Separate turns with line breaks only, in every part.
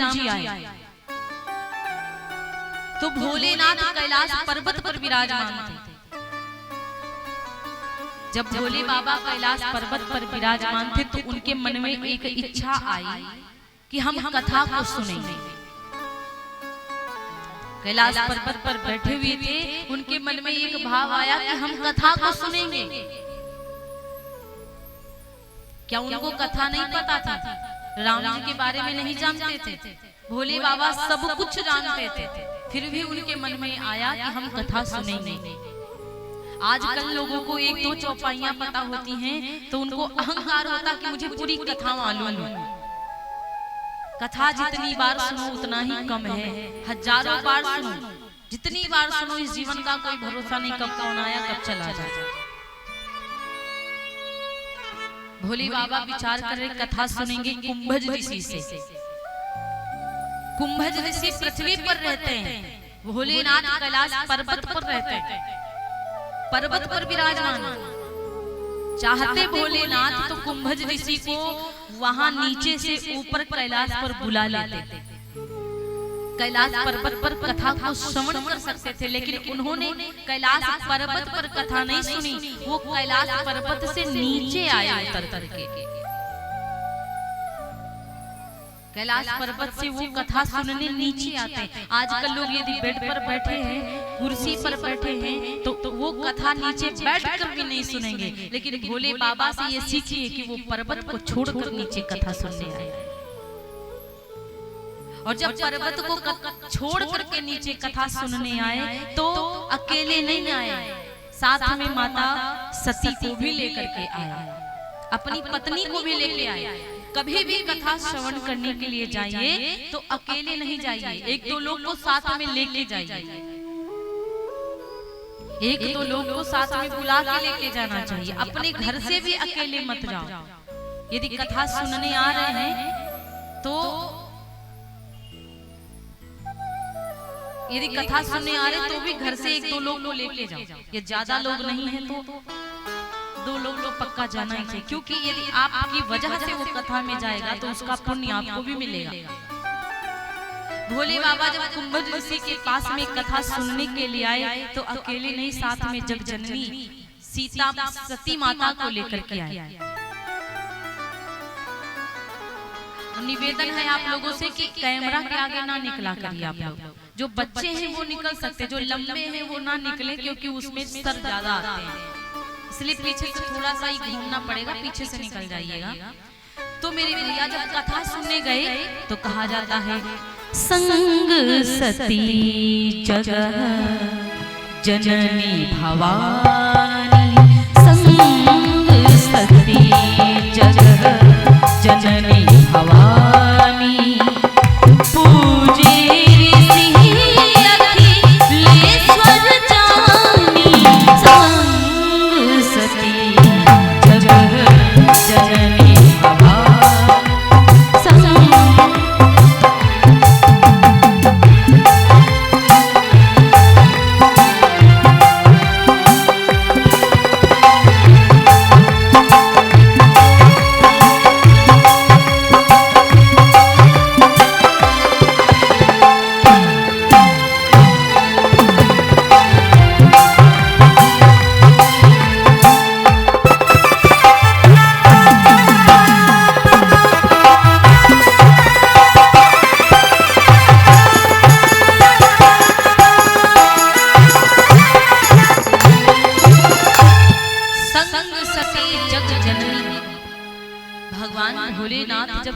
जी आए तो भोलेनाथ कैलाश पर्वत पर विराजमान थे। जब भोले बाबा कैलाश पर्वत पर विराजमान थे तो उनके मन में एक इच्छा आई कि हम कथा को सुनेंगे। कैलाश पर्वत पर बैठे हुए थे, उनके मन में एक भाव आया कि हम कथा को सुनेंगे। क्या उनको कथा नहीं पता था? राम जी के बारे में नहीं जानते थे, भोले बाबा सब कुछ जानते थे, फिर भी उनके मन में आया कि हम कथा सुनेंगे। आजकल लोगों को एक दो चौपाइयां पता होती हैं तो उनको अहंकार होता कि मुझे पूरी कथा मालूम है। कथा जितनी बार सुनो उतना ही कम है, हजारों बार सुनो, जितनी बार सुनो। इस जीवन का कोई भरोसा नहीं, कब कौन आया कब चला जाए। भोले बाबा विचार कर रहे कथा सुनेंगे कुंभज ऋषि से। कुंभज ऋषि पृथ्वी पर रहते हैं, भोलेनाथ कैलाश पर्वत पर रहते हैं, पर्वत पर विराजमान। चाहते भोलेनाथ तो कुंभज ऋषि को वहां नीचे से ऊपर कैलाश पर बुला लेते, कैलाश पर्वत पर कथा को श्रवण कर सकते थे, लेकिन उन्होंने कैलाश पर्वत पर कथा नहीं सुनी, वो कैलाश पर्वत से नीचे आए उतर करके। कैलाश पर्वत से वो कथा सुनने नीचे आते हैं। आजकल लोग यदि बेड पर बैठे हैं, कुर्सी पर बैठे हैं तो वो कथा नीचे बैठकर भी नहीं सुनेंगे, लेकिन भोले बाबा से ये सीखिए कि वो पर्वत को छोड़कर नीचे कथा सुनने आए। और जब पर्वत को छोड़ करके नीचे कथा सुनने आए तो अकेले नहीं आए, साथ में माता सती को भी लेकर के आए, अपनी पत्नी को भी लेके आए। कभी भी कथा श्रवण करने के लिए जाइए तो अकेले नहीं जाइए, एक दो लोग को साथ में लेके जाइए, एक दो लोग को साथ में बुला के लेके जाना चाहिए। अपने घर से भी अकेले मत जाओ। यदि कथा सुनने आ रहे हैं तो यदि कथा सुनने आ रहे तो भी घर से एक दो लोग को लेके जाओ। ये ज्यादा लोग नहीं है तो दो लोग तो पक्का जाना ही चाहिए, क्योंकि यदि आपकी वजह से वो कथा में जाएगा तो उसका पुण्य आपको भी मिलेगा। भोले बाबा जब कुंभज ऋषि के पास में कथा सुनने के लिए आए तो अकेले नहीं, साथ में जगजननी सीता सती माता को लेकर के आए। निवेदन है आप लोगों से कि कैमरा के आगे ना निकला करिए आप लोग। जो बच्चे हैं वो निकल सकते, जो लंबे हैं वो ना निकले, क्योंकि उसमें सर ज्यादा आते हैं, इसलिए पीछे से थोड़ा सा ही घूमना पड़ेगा, पीछे से निकल जाइएगा। तो मेरे भैया जब कथा सुनने गए तो कहा जाता है संग सती जगह जननी भवानी, संग सती जगह जननी भवानी, पूजे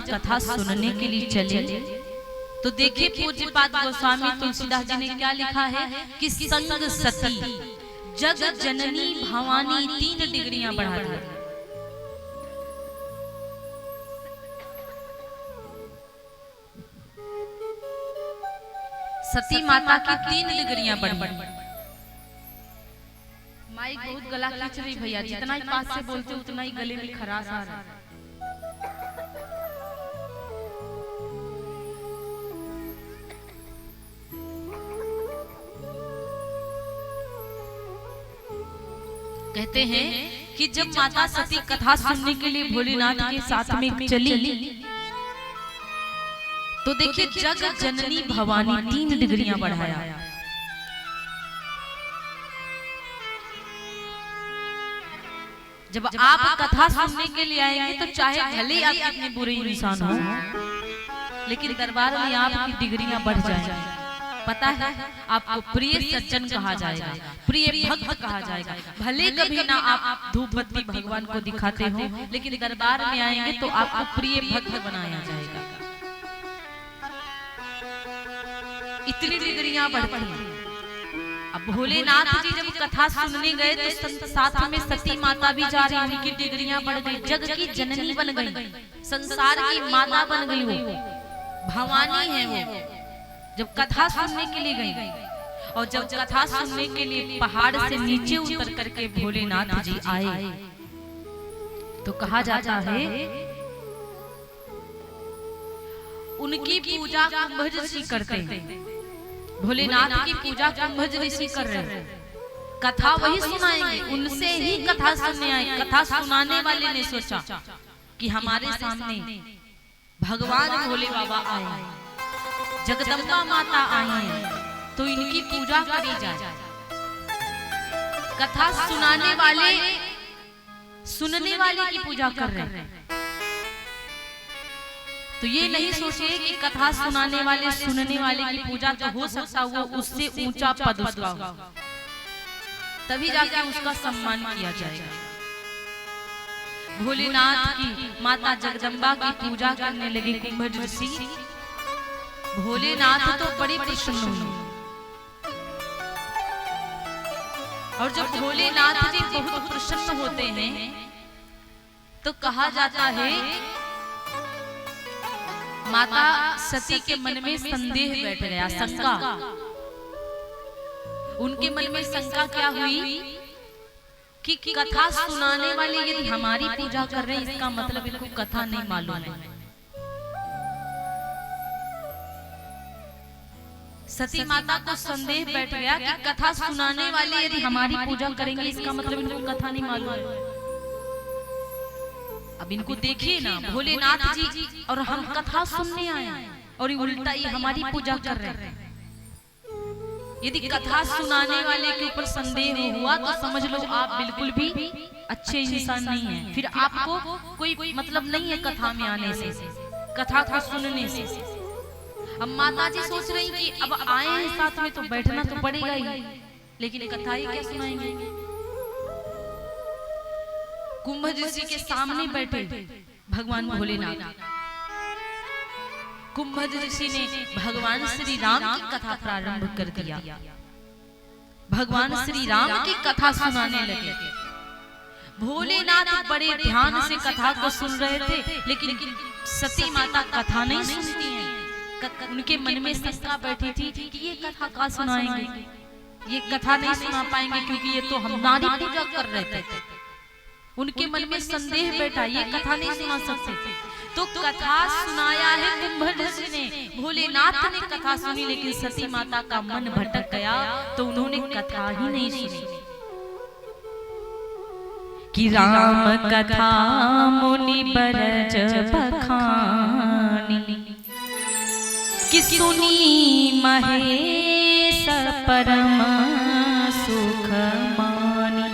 कथा सुनने के लिए चले तो देखिए पूज्यपाद गोस्वामी तुलसीदास जी ने क्या लिखा है कि संग सती जग जननी भवानी 3 डिग्रियां बढ़ा दी। सती माता की 3 डिग्रियां बढ़ बढ़। माइक बहुत गला खींच रही भैया, जितना ही पास से बोलते उतना ही गले में खराश आ रहा है। कहते हैं कि जब माता सती कथा सुनने के लिए भोलेनाथ के साथ में चली तो देखिए जग जननी भवानी 3 डिग्रियां बढ़ाया। जब आप कथा सुनने के लिए आएंगे तो चाहे भले ही आप कितने बुरे इंसान हो, लेकिन दरबार में आपकी डिग्रियां बढ़ जाएंगी। पता है आपको प्रिय सज्जन कहा जाएगा, प्रिय भक्त कहा जाएगा। भले कभी ना आप धूप बत्ती भगवान को दिखाते हो, लेकिन दरबार में आएंगे तो आपको प्रिय भक्त बनाया जाएगा। इतनी डिग्रियां बढ़ती हैं। अब भोलेनाथ जी जब कथा सुनने गए तो साथ में सती माता भी जा रही, उनकी डिग्रियां बढ़ गई, जग की जननी बन गई, संसार की माता बन गई, वो भवानी है। वो जब कथा सुनने के लिए गई, और जब कथा सुनने के लिए पहाड़ से नीचे उतर करके भोलेनाथ जी आए, तो कहा जाता है उनकी पूजा कुंभज ऋषि करते हैं। भोलेनाथ की पूजा कुंभज ऋषि कर रहे हैं, कथा वही सुनाएंगे, उनसे ही कथा सुनने आए। कथा सुनाने वाले ने सोचा कि हमारे सामने भगवान भोले बाबा आए, जगदम्बा माता आई है, तो इनकी पूजा करी जाए। कथा सुनाने वाले सुनने वाले की पूजा कर रहे हैं, तो ये नहीं सोचे कि कथा सुनाने वाले सुनने वाले की पूजा तो हो सकता वो उससे ऊंचा पद उसका हो, तभी जाके उसका सम्मान किया जाएगा। भोलेनाथ की माता जगदम्बा की पूजा करने लगे कुंभज ऋषि। भोलेनाथ तो बड़े प्रसन्न हुए, और जब भोलेनाथ जी बहुत प्रसन्न होते हैं तो कहा जाता है माता सती के मन में संदेह बैठ गया, शंका। उनके मन में शंका क्या हुई कि कथा सुनाने वाले यदि हमारी पूजा कर रहे हैं, इसका मतलब इनको कथा नहीं मालूम है। सती माता को संदेह बैठ गया कि कथा सुनाने वाले यदि हमारी पूजा करेंगे, इसका मतलब इनको कथा नहीं मालूम है। अब इनको देखिए ना, भोलेनाथ जी और हम कथा सुनने आए और उल्टा ही हमारी पूजा कर रहे हैं। यदि कथा सुनाने वाले के ऊपर संदेह हुआ तो समझ लो आप बिल्कुल भी अच्छे इंसान नहीं हैं। फिर आपको कोई मतलब नहीं है कथा में आने से, कथा को सुनने से। अब माता जी सोच रही कि अब आए हैं साथ में तो बैठना तो पड़ेगा ही, लेकिन कथा ही क्या सुनाएंगे। कुंभज ऋषि के सामने बैठे भगवान भोलेनाथ। कुंभज ऋषि ने भगवान श्री राम की कथा प्रारंभ कर दिया। भगवान श्री राम की कथा सुनाने लगे। भोलेनाथ बड़े ध्यान से कथा को सुन रहे थे, लेकिन सती माता कथा नहीं सुनती हैं। उनके मन में शंका बैठी थी कि ये कथा का सुनाएंगे, ये कथा नहीं सुना पाएंगे क्योंकि ये तो हमारी पूजा कर रहे थे। उनके मन में संदेह बैठा, ये कथा नहीं सुना सकते। तो कथा सुनाया है कुंभज ऋषि ने, भोलेनाथ ने कथा सुनी, लेकिन सती माता का मन भटक गया तो उन्होंने कथा ही नहीं सुनी। कि राम कथा मुनि बरज बखानी, कि सुनी महेश परम सुख मानी।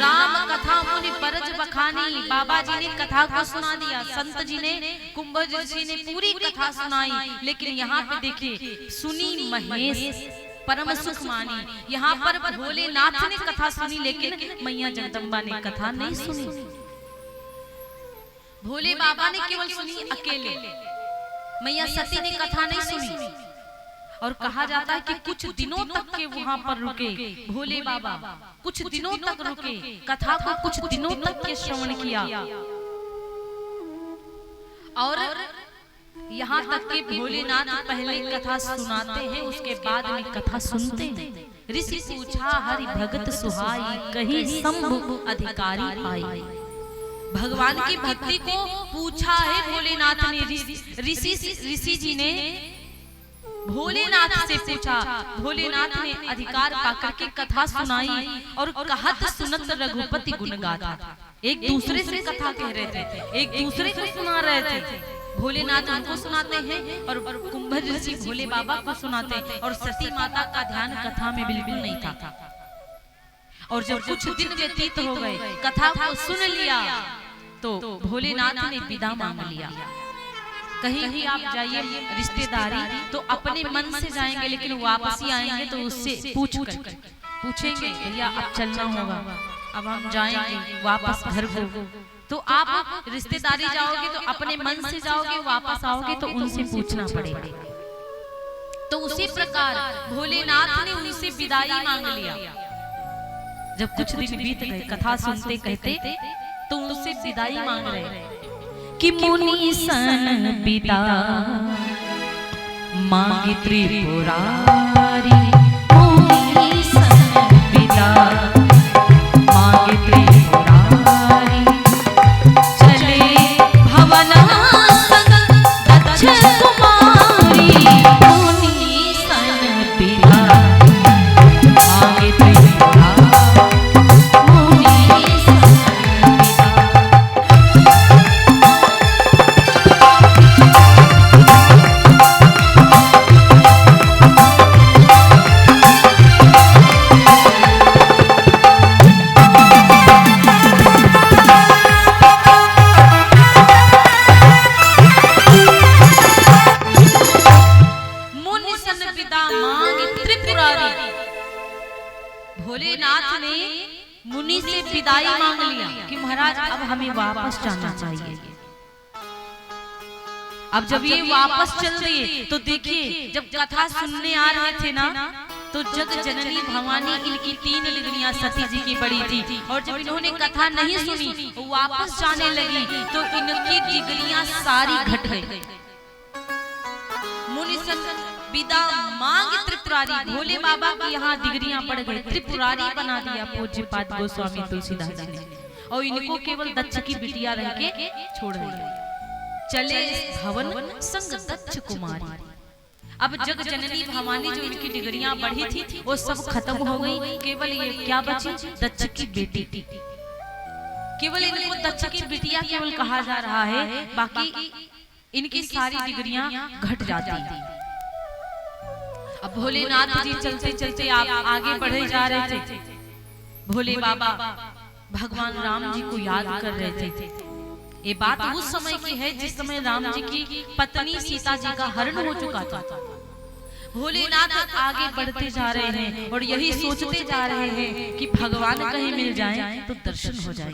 राम कथा मुनि बरज बखानी, बाबा जी ने कथा को सुना दिया, संत जी ने कुंभज ऋषि ने पूरी कथा सुनाई, लेकिन यहाँ पे देखिए सुनी महेश परम सुख मानी। यहाँ पर भोलेनाथ ने कथा सुनी, लेकिन मैया जगदम्बा ने कथा नहीं सुनी। भोले बाबा ने केवल सुनी अकेले, मैया सती ने कथा नहीं सुनी। और कहा जाता है कि कुछ दिनों तक के वहां पर रुके भोले बाबा, कुछ दिनों तक रुके, कथा को कुछ दिनों तक के श्रवण किया। और यहाँ तक कि भोलेनाथ पहले कथा सुनाते हैं, उसके बाद में कथा सुनते हैं। ऋषि पूछा हरि भगत सुहाई, कही शंभु अधिकारी पाई। भगवान की भक्ति को पूछा है भोलेनाथ ने। ऋषि जी ने भोलेनाथ से पूछा, भोलेनाथ ने अधिकार पाकर के कथा सुनाई और कहत सुनत रघुपति गुण गाथा। एक दूसरे से कथा कह रहे थे, एक दूसरे को सुना रहे थे। भोलेनाथ उनको सुनाते हैं और कुंभर ऋषि भोले बाबा को सुनाते हैं। और सती माता का ध्यान कथा में बिल्कुल नहीं था। और जब कुछ दिन व्यतीत हो गए, कथा को सुन लिया, तो भोलेनाथ ने विदा मांग लिया। कहीं आप जाइए रिश्तेदारी तो अपने मन से जाएंगे, लेकिन वापसी आएंगे तो उससे पूछेंगे भैया अब चलना होगा, अब हम जाएंगे वापस घर को। तो आप रिश्तेदारी जाओगे तो अपने मन से जाओगे, वापस आओगे तो उनसे पूछना पड़ेगा। तो उसी प्रकार भोलेनाथ ने उनसे विदाई मांग लिया। जब कुछ दिन बीत गए, कथा सुनते कहते तो उनसे विदाई मांग रहे कि मुनि सन विदा मांगी त्रिपुरारी, मुनि सन विदा मांगी त्रिपुरारी, चले भवन संग दक्ष कुमारी, मुनि सन विदा मांगी त्रिपुरारी, मुनि सन भोलेनाथ ने मुनि से विदाई मांग लिया कि महाराज अब हमें वापस जाना चाहिए। अब जब ये वापस चल दिए तो देखिए, जब कथा सुनने आ रहे थे ना, तो जग जननी भवानी इनकी 3 डिग्रियां सती जी की बड़ी थी। और जब इन्होंने कथा नहीं सुनी, वापस जाने लगी, तो इनकी डिग्रियां सारी घट गई। मुनि सन विदा मांग त्रिपुरारी, भोले बाबा की यहाँ डिग्रियां बढ़ गई, त्रिपुरारी बना दिया पूज्यपाद गोस्वामी तुलसीदास जी ने। और इनको केवल दक्ष की बिटिया रह के छोड़ दिया। चले भवन संग दक्ष कुमारी। अब जग जननी भवानी जो इनकी डिग्रियां बढ़ी थी वो सब खत्म हो गई, केवल ये क्या बची, दक्ष की बेटी। केवल इनको दक्ष की बिटिया केवल कहा जा रहा है, बाकी इनकी सारी डिग्रियां घट जाती थी। अब भोलेनाथ जी चलते चलते आप आगे बढ़े जा रहे थे। भोले बाबा भगवान राम जी को याद कर रहे थे। ये बात उस समय की है जिस समय राम जी की पत्नी सीता जी का हरण हो चुका था। भोलेनाथ आगे बढ़ते जा रहे हैं और यही सोचते जा रहे हैं कि भगवान कहीं मिल जाए तो दर्शन हो जाए,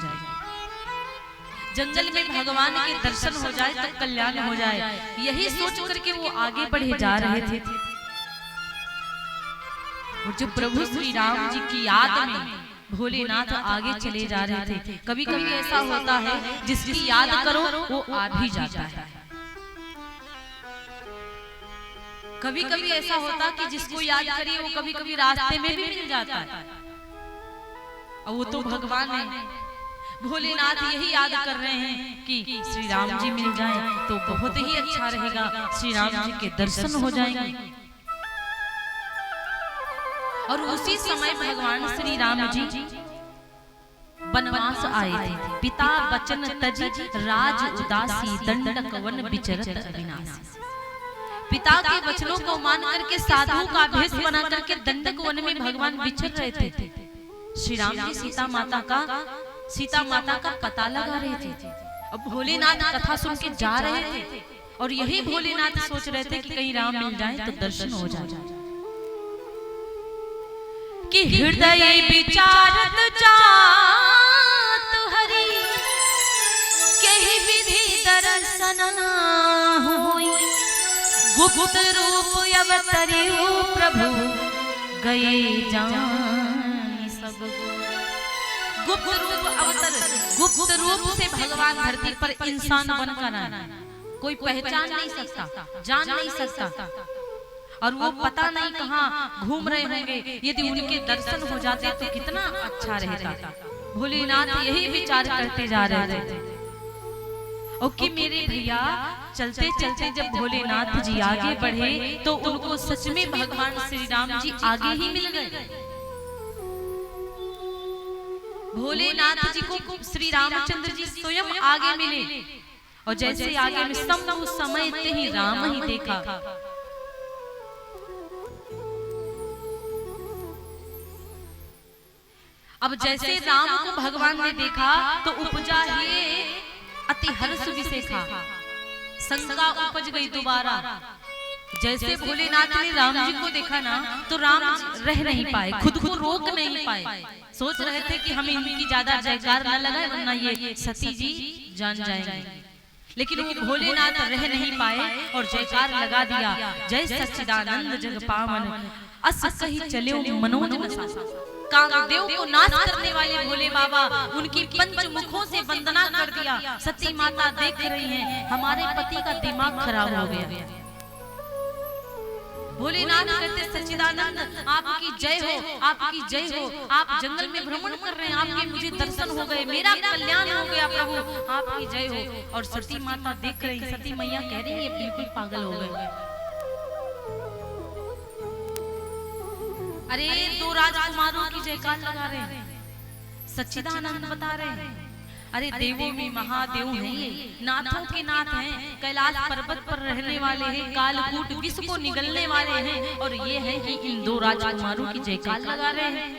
जंगल में भगवान के दर्शन हो जाए तो कल्याण हो जाए। यही सोच करके वो आगे बढ़े जा रहे थे। और जो प्रभु श्री राम जी की याद में भोलेनाथ आगे चले जा रहे थे। कभी कभी ऐसा होता है जिसकी याद करो वो आ भी जाता है। कभी कभी ऐसा होता कि जिसको याद करिए वो कभी कभी रास्ते में भी मिल जाता है, और वो तो भगवान है। भोलेनाथ यही याद कर रहे हैं कि श्री राम जी मिल जाएं तो बहुत ही अच्छा रहेगा, श्री राम जी के दर्शन हो जाएंगे। और उसी समय भगवान श्री राम जी वनवास आए थे। पिता वचन तज राज उदासी दंडक वन विचरत अविनाशी। पिता के वचनों को मान करके साधु का भेष बना करके दंडक वन में भगवान विचर रहे थे। श्री राम जी सीता माता का पता लगा रहे थे। अब भोलेनाथ कथा सुन के जा रहे थे और यही भोलेनाथ सोच रहे थे कि कहीं राम मिल जाए तो दर्शन हो जाए। कि हृदय विचारत जात हरि केहि विधि दर्शन होई। गुप्त रूप अवतरियो प्रभु गए जानि सब। गुप्त रूप अवतर, गुप्त रूप से भगवान धरती पर इंसान बनकर आए। कोई पहचान नहीं सकता, जान नहीं सकता, और वो पता नहीं कहाँ घूम रहे होंगे। यदि उनके दर्शन हो जाते तो कितना अच्छा रहता। भोलेनाथ यही विचार करते जा रहे थे। और कि मेरे भैया चलते चलते जब भोलेनाथ जी आगे बढ़े तो उनको सच में भगवान श्री राम जी आगे ही मिल गए। भोलेनाथ जी को श्री रामचंद्र जी स्वयं आगे मिले और जैसे आगे में शंभु समय ते ही राम ही देखा। अब जैसे राम को भगवान ने देखा तो उपजा ये अति हर्ष विशेखा, शंका उपज गई दोबारा। जैसे भोलेनाथ ने राम जी को देखा ना तो राम रह नहीं पाए, खुद को रोक नहीं पाए। सोच रहे थे कि हम इनकी ज्यादा जयकार न लगाए वरना ये सती जी जान जाएंगे, लेकिन वो भोलेनाथ रह नहीं पाए और जयकार लगा दिया। जय सच्चिदानंद जग पावन अस कही चले मनोज बसा। कामदेव को नाश करने वाले भोले बाबा उनकी पंच मुखों से वंदना कर दिया। सती माता देख रही हैं, हमारे पति का दिमाग खराब हो गया। भोलेनाथ कहते सच्चिदानंद आपकी जय हो, आपकी जय हो। आप जंगल में भ्रमण कर रहे हैं, आपके मुझे दर्शन हो गए, मेरा कल्याण हो गया प्रभु, आपकी जय हो। और सती माता देख रही, सती मैया कह रही है बिल्कुल पागल हो गए। अरे दो राजकुमारों की जयकार लगा रहे हैं, सच्चिदानंद बता रहे हैं। अरे देवों में महादेव हैं ये, नाथों के नाथ हैं, कैलाश पर्वत पर रहने वाले हैं, कालकूट विश्व को निगलने वाले हैं। और ये है कि इन दो राजकुमारों की जयकार लगा रहे हैं।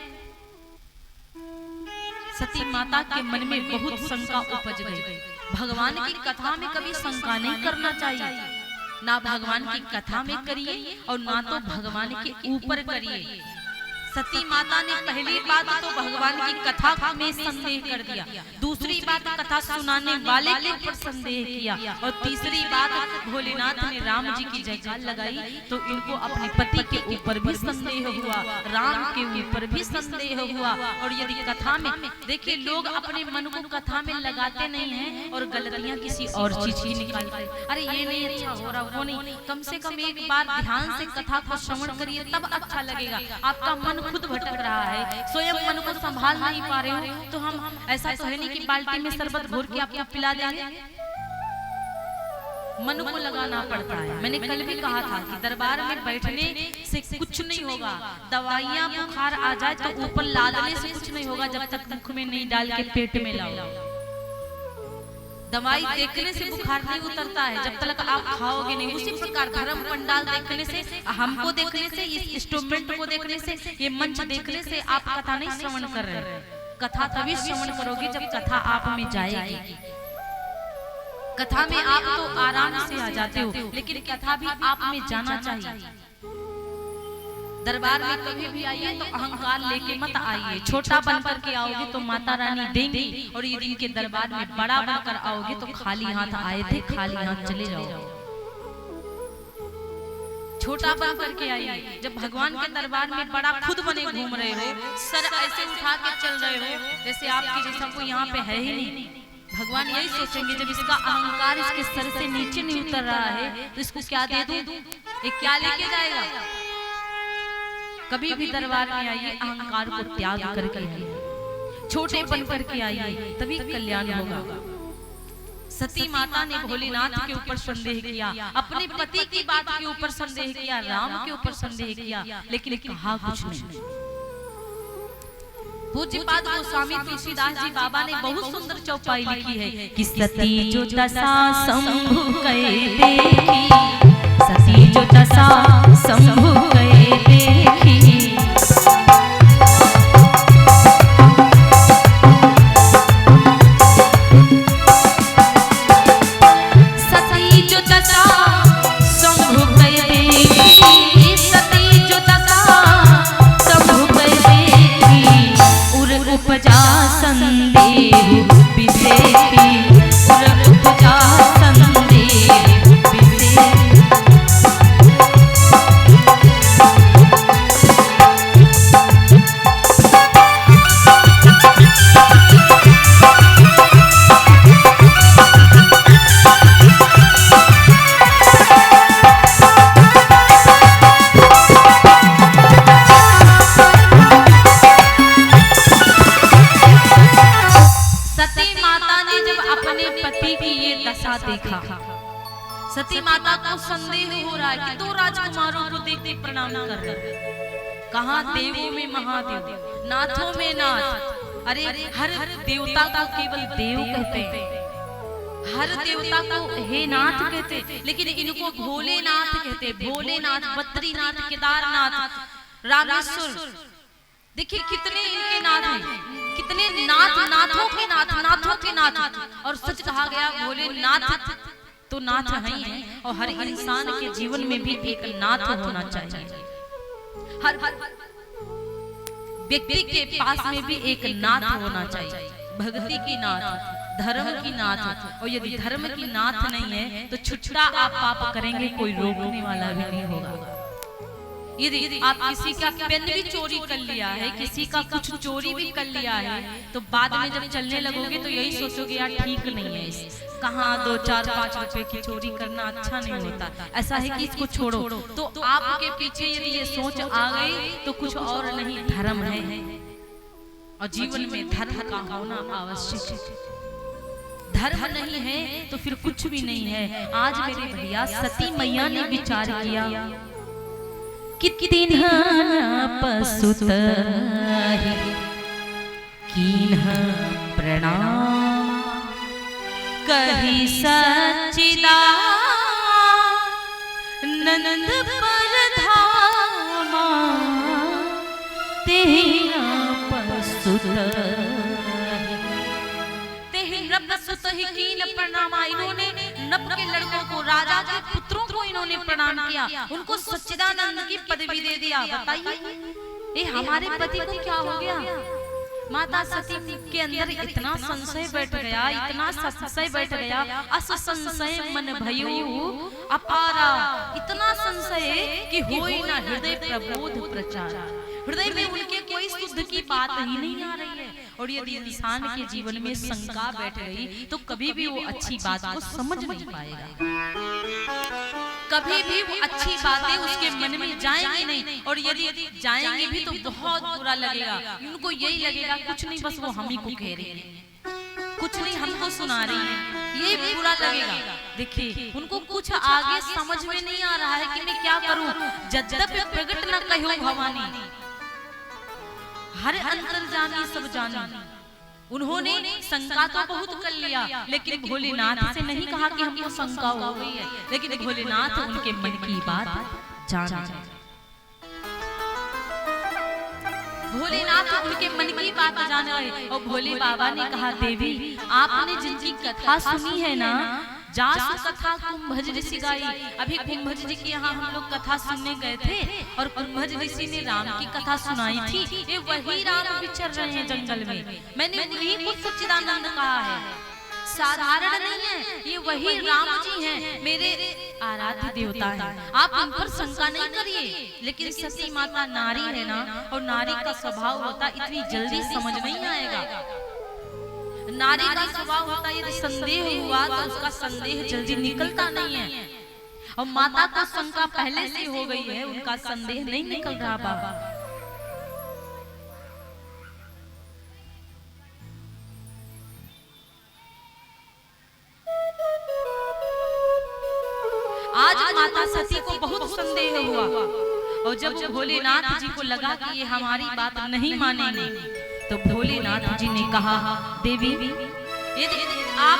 सती माता के मन में बहुत शंका उपज गई। भगवान की कथा में कभी शंका नहीं करना चाहिए, ना भगवान की कथा में करिए और ना तो भगवान के ऊपर करिए। सती माता ने पहली बात तो भगवान की कथा में संदेह कर दिया, दूसरी बात कथा सुनाने वाले के ऊपर संदेह किया, और तीसरी बात भोलेनाथ ने राम जी की जयकार लगाई तो इनको अपने पति के ऊपर भी संदेह हुआ, राम के ऊपर भी संदेह हुआ। और यदि कथा में देखिए लोग अपने मन को कथा में लगाते नहीं हैं और गलतियां किसी और चीज की निकालते, अरे ये नहीं अच्छा हो रहा, वो नहीं। कम से कम एक बार ध्यान से कथा को श्रवण करिए तब अच्छा लगेगा। आपका मन खुद भटक रहा है, स्वयं मन को संभाल नहीं पा रहे हो तो हम ऐसा तो है नहीं कि बाल्टी में शरबत घोर के आपको पिला देंगे। मन को लगाना पड़ता है। मैंने कल भी कहा था कि दरबार में बैठने से कुछ नहीं होगा, दवाइयां बुखार आ जाए तो ऊपर लादने से कुछ नहीं होगा जब तक मुख में नहीं डाल के पेट में लाओ। दवाई देखने से बुखार नहीं उतरता है जब तक आप खाओगे नहीं। उसी प्रकार धर्म पंडाल देखने से, हमको देखने से, इस इंस्ट्रूमेंट को देखने से, ये मंच देखने से आप कथा नहीं श्रवण कर रहे। कथा तभी श्रवण करोगे जब कथा आप में जाएगी। कथा में आप तो आराम से आ जाते हो, लेकिन कथा भी आप में जाना चाहिए। दरबार में कभी भी आइए तो अहंकार लेके मत आइए, छोटा बनकर के आओगे तो माता रानी देंगी, और यदि इनके दरबार में बड़ा बनकर आओगे तो खाली हाथ आए थे खाली हाथ चले जाओगे। छोटा बनकर के आइए। जब भगवान के दरबार में बड़ा खुद बने घूम रहे हो, सर ऐसे उठा के चल रहे हो जैसे आपके जैसा कोई यहाँ पे है ही नहीं, भगवान यही सोचेंगे जब इसका अहंकार इसके सर से नीचे नहीं उतर रहा है तो इसको क्या दे दूं, ये क्या लेके जाएगा। कभी भी दरबार में आइए अहंकार को त्याग करके आइए, छोटे बन करके आइए, तभी कल्याण होगा। सती माता ने भोलेनाथ के ऊपर संदेह किया, अपने पति की बात के ऊपर संदेह किया, राम के ऊपर संदेह किया, लेकिन कहा कुछ नहीं। पूज्यपाद गोस्वामी तुलसीदास जी बाबा ने बहुत सुंदर चौपाई लिखी है कि सती जो दशा शंभु कहे देखी, सती जो दशा शंभु कहे देखी, सती जो दशा शंभु कहे देखी, सती जो दशा शंभु कहे देखी, उर उपजा संदेह विशेषी, उर उपजा संदेह विशेषी। देखा सती माता को संदेह हो रहा है कि दो राजकुमारों को देख के प्रणाम कर रहे हैं। कहाँ देवों में महादेव, नाथों में नाथ। अरे हर देवता को केवल देव कहते हैं, हर देवता को हे नाथ कहते, लेकिन इनको भोलेनाथ कहते। भोलेनाथ, बद्रीनाथ, केदारनाथ, रामेश्वर, देखिए कितने इनके नाथ हैं, कितने नाथ, नाथों के नाथ, नाथों के नाथ। और सच कहा गया भोलेनाथ तो नाथ है, और हर इंसान के जीवन में भी एक नाथ होना चाहिए। हर व्यक्ति के पास में भी एक नाथ होना चाहिए, भक्ति की नाथ, धर्म की नाथ। और यदि धर्म की नाथ नहीं है तो छुट्टा आप पाप करेंगे, कोई रोकने वाला भी नहीं होगा। यदि आप किसी का पेन भी चोरी कर लिया है, किसी का कुछ चोरी भी कर लिया है, तो बाद में जब चलने लगोगे तो यही सोचोगे यार ठीक नहीं है, कहाँ 2, 4, 5 रुपए की चोरी करना अच्छा नहीं होता, ऐसा है कि इसको छोड़ो। तो आपके पीछे यदि ये सोच आ गई तो कुछ और नहीं, धर्म है। और जीवन में धर्म का होना आवश्यक है। धर्म नहीं है तो फिर कुछ भी नहीं है। आज मेरे भैया सती मैया ने विचार किया, कितिन्ह पसुत कीन्ह प्रणाम, कही सच्चिदानंद परधामा, तेहि पसुत ही कीन प्रणाम। इन्होंने नप के लड़कों को, राजा के पुत्रों को इन्होंने प्रणाम किया, उनको सच्चिदानंद की पदवी दे दिया। बताइए ये हमारे पति को क्या हो गया? माता सती के अंदर इतना संशय बैठ गया, इतना संशय बैठ गया, अस संशय मन भयउ अपारा, इतना संशय कि होई ना हृदय प्रबोध प्रचार। हृदय में उनके कोई शुद्ध की बात ही नहीं आ रही है। और यदि इंसान के जीवन में शंका बैठ गई तो कभी भी वो अच्छी बात को समझ नहीं पाएगा, कभी भी वो अच्छी बातें उसके मन में जाएंगी नहीं। और यदि जाएंगी भी तो बहुत बुरा लगेगा, उनको यही लगेगा कुछ नहीं, बस वो हम ही को कह रही है, कुछ नहीं हमको सुना रही है, ये भी बुरा लगेगा। देखिए उनको कुछ आगे समझ में नहीं आ रहा है कि मैं क्या करूं। यद्यपि प्रकट न कहो भवानी, हर अंतर्जामी सब जानी। उन्होंने शंका तो बहुत कर लिया, लेकिन भोलेनाथ से नहीं कहा कि हमको शंका हो गई है, लेकिन भोलेनाथ उनके मन की बात जान। भोलेनाथ उनके मन की बात जान रहे। और भोले बाबा ने कहा, देवी आपने जिनकी कथा सुनी है ना, जासु कथा कुंभज ऋषि गाई। अभी कुंभज जी के यहाँ हम लोग कथा सुनने गए थे और कुंभज ऋषि ने राम की कथा सुनाई थी। ये वही राम विचर रहे हैं जंगल में, मैंने उन्हीं को सच्चिदानंद कहा है, साधारण नहीं है, ये वही राम जी हैं, मेरे आराध्य देवता हैं। आप उन पर शंका नहीं करिए। लेकिन सती माता नारी है ना, और नारी का स्वभाव होता इतनी जल्दी समझ नहीं आएगा। नारी का स्वभाव होता है यदि संदेह हुआ तो उसका संदेह जल्दी निकलता नहीं है। और माता को शंका पहले से हो गई है, उनका संदेह नहीं निकल रहा। बाबा आज माता सती को बहुत संदेह हुआ, और जब भोलेनाथ जी को लगा कि ये हमारी बात नहीं मानेंगे, तो भोलेनाथ जी ने कहा, देवी यदि आप